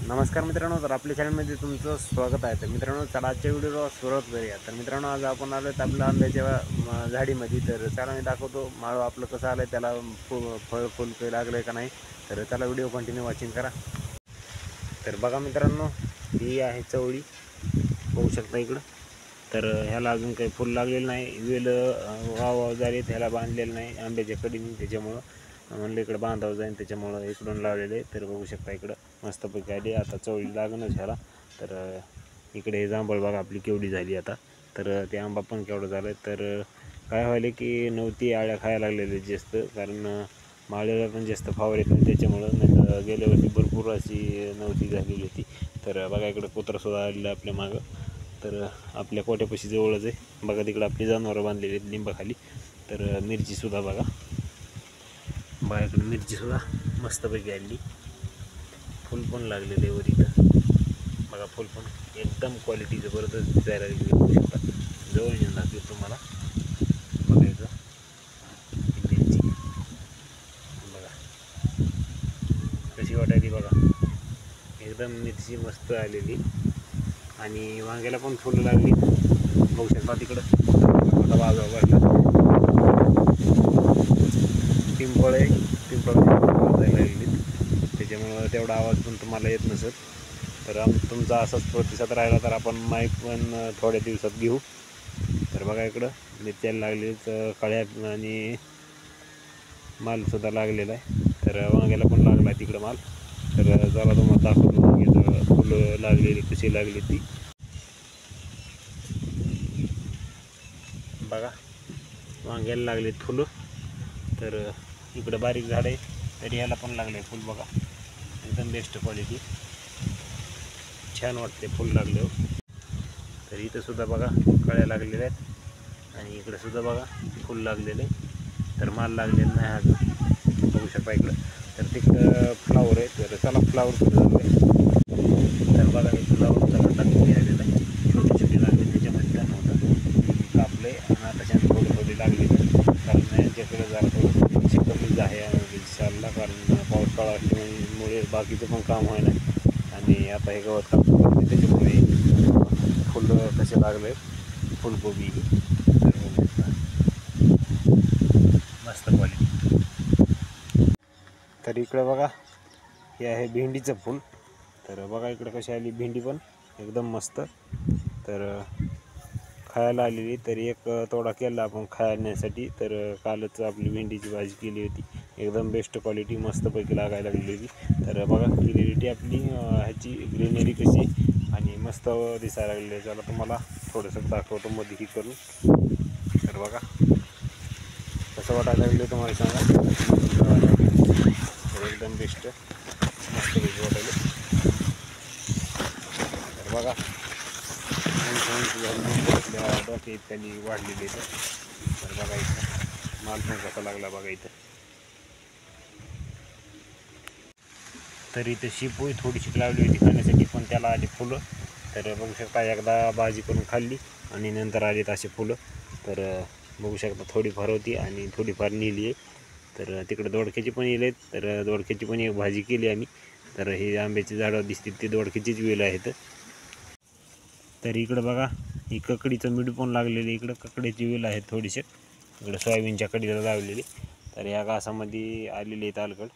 नमस्कार मित्रांनो, तर आपल्या चॅनलमध्ये तुमचं स्वागत आहे. तर मित्रांनो, चला आजच्या व्हिडिओला सुरुवात करूया. तर मित्रांनो, आज आपण आलो आहेत आपल्या आंब्याच्या झाडीमध्ये. तर चला मी दाखवतो माळव आपलं कसं आलं आहे, त्याला फळ फुल काही लागलं आहे का नाही. तर चला व्हिडिओ कंटिन्यू वॉचिंग करा. तर बघा मित्रांनो, ही आहे चवळी, बघू शकता इकडं. तर ह्याला अजून काही फुल लागलेलं नाही. वेल वाव झाले, ह्याला बांधलेलं नाही आंब्याच्या कडीने, त्याच्यामुळं म्हणलं इकडं बांधावं जाईल, त्याच्यामुळं इकडून लावलेले. तर बघू शकता इकडं मस्तपैकी आली. आता चवळी लागणच ह्याला. तर इकडे हे जांभळ बघा आपली केवढी झाली आता. तर ते आंबा पण केवढं झालं. तर काय व्हायलं की नव्हती आळ्या खायला लागलेले जास्त, कारण माळ्याला पण जास्त फावर येत नाही, त्याच्यामुळं. नाही गेल्या वर्षी भरपूर अशी नव्हती झालेली होती. तर बघा इकडं कुत्रंसुद्धा आलेलं आपल्या मागं. तर आपल्या कोट्यापाशी जवळच आहे बघा, तिकडं आपली जनावरं बांधलेली आहेत लिंबाखाली. तर मिरचीसुद्धा बघा इकडे मिरचीसुद्धा मस्तपैकी आली. फुल पण लागलेले वर इथं बघा. फुल पण एकदम क्वालिटी जबरदस्त दिसायला लागली. बघू शकता, जवळ येऊन दाखवेल तुम्हाला. बघा इथं मिरची बघा कशी वाटायली बघा. एकदम मिरची मस्त आलेली. आणि वांग्याला पण फुलं लागली, बघू शकता तिकडं. आता बाजू वाटला पिंपळ आहे, पिंपळ जायला लागली, त्याच्यामुळं तेवढा आवाज पण तुम्हाला येत नसत. तर तुमचा असाच प्रतिसाद राहिला तर आपण माईक पण थोड्या दिवसात घेऊ. तर बघा इकडं मिरच्याला लागलीच काळ्या, आणि मालसुद्धा लागलेला आहे. तर वांग्याला पण लागला आहे तिकडं माल. तर चला तुम्हाला दाखवतो वांग्याचं फुलं लागलेली कशी लागली ती बघा. वांग्याला लागलेत फुलं. तर इकडं बारीक झाड आहे, तरी ह्याला पण लागले फुल बघा. एकदम बेस्ट क्वालिटी, छान वाटते फुल लागले. तर इथं सुद्धा बघा कळ्या लागलेल्या आहेत, आणि इकडं सुद्धा बघा फुल लागलेले. तर माल लागलेला नाही अजून, बघू शकता इकडं. तर तिकडं फ्लावर आहे. तर चला फ्लावर कुठं झालं आहे. तर बघा हे फ्लावर सगळं टाकून आलेलं आहे. छोटी छोटी लागले, त्याच्यामध्ये नव्हतं कापले, आणि आता छान थोडी लागली. कारण यांच्याकडे जरा थोडं कमीच आहे विशालला, कारण पाऊस काळ असल्यामुळे बाकीचं पण काम व्हायला. आणि आता हे गवत कापतो, त्याच्यामुळे फुलं कसे लागले फुलकोबी. मस्त क्वालिटी. तर इकडे बघा हे आहे भेंडीचं फुल. तर बघा इकडे कशी आली भेंडी, पण एकदम मस्त. तर खायला आलेली. तर एक तोडा केला आपण खाण्यासाठी. तर कालच आपली भेंडीची भाजी केली होती, एकदम बेस्ट क्वालिटी मस्तपैकी लागायला लागलेली होती. तर बघा क्लिअरिटी आपली ह्याची ग्रीनरी कशी आणि मस्त दिसायला लागली. त्याला तुम्हाला थोडंसं दाखवतो मध्ये ही करून. तर बघा कसं वाटायला लागलं तुम्हाला सांगा. तर एकदम बेस्ट मस्तपैकी वाटायला. तर बघा डोके इत्यादी वाढलेले इथं. तर बघा इथं माल पण कसा लागला बघा इथं. तर इथं शिपोई थोडीशी लावली होती खाण्यासाठी, पण त्याला आली फुलं. तर बघू शकता एकदा भाजी करून खाल्ली, आणि नंतर आलीत असे फुलं. तर बघू शकता थोडीफार होती आणि थोडीफार नेली आहे. तर तिकडे दोडक्याची पण येईल आहेत. तर दोडक्याची पण एक भाजी केली आम्ही. तर हे आंब्याची झाडं दिसतील ते दोडक्याचीच वेल आहेत. तर इकडं बघा ही ककडीचं मीठ पण लागलेली. इकडं ककड्याची वेल आहेत थोडीशी, इकडं सोयाबीनच्या कडीला लावलेली. तर या घासामध्ये आलेली आहेत अलगड.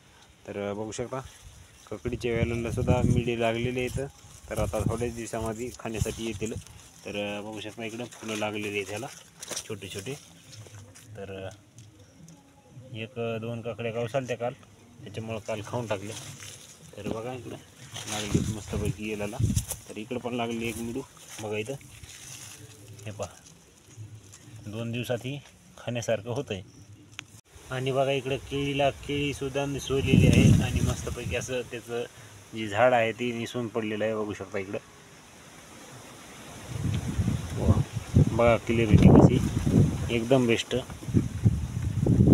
तर बघू शकता ककडीच्या वेलाला सुद्धा मिडी लागलेली आहेत. तर आता थोड्याच दिवसामध्ये खाण्यासाठी येतील. तर बघू शकता इकडं फुलं लागलेली आहेत ह्याला छोटे छोटे. तर एक दोन काकड्या गावसाल त्या काल, त्याच्यामुळं काल खाऊन टाकले. तर बघा इकडं लागली मस्तपैकी येलाला. तर इकडं पण लागली एक मिडू बघा इथं. हे पहा 2 दिवसात ही खाण्यासारखं होतं आहे. आणि बघा इकडं केळीसुद्धा निसवलेली आहे, आणि मस्तपैकी असं त्याचं जे झाड आहे ते निसवून पडलेलं आहे. बघू शकता इकडं बघा क्लिअरिटी कशी एकदम बेस्ट.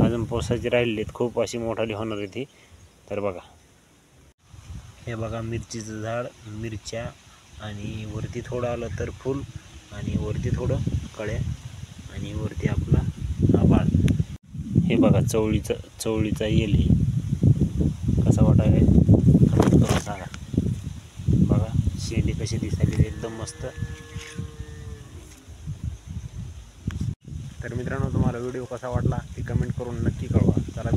अजून पावसाचे राहिलेले आहेत, खूप अशी मोठाली होणार आहे ती. तर बघा हे बघा मिरचीचं झाड, मिरच्या, आणि वरती थोडं आलं तर फुल, आणि वरती थोडं कळ्या, आणि वरती आपला आभाळ. हे बघा चवळीचा येल हे कसा वाटायला सांगा. शेंडी कशी दिसायली एकदम मस्त. तर मित्रांनो तुम्हाला व्हिडिओ कसा वाटला ते कमेंट करून नक्की कळवा. चला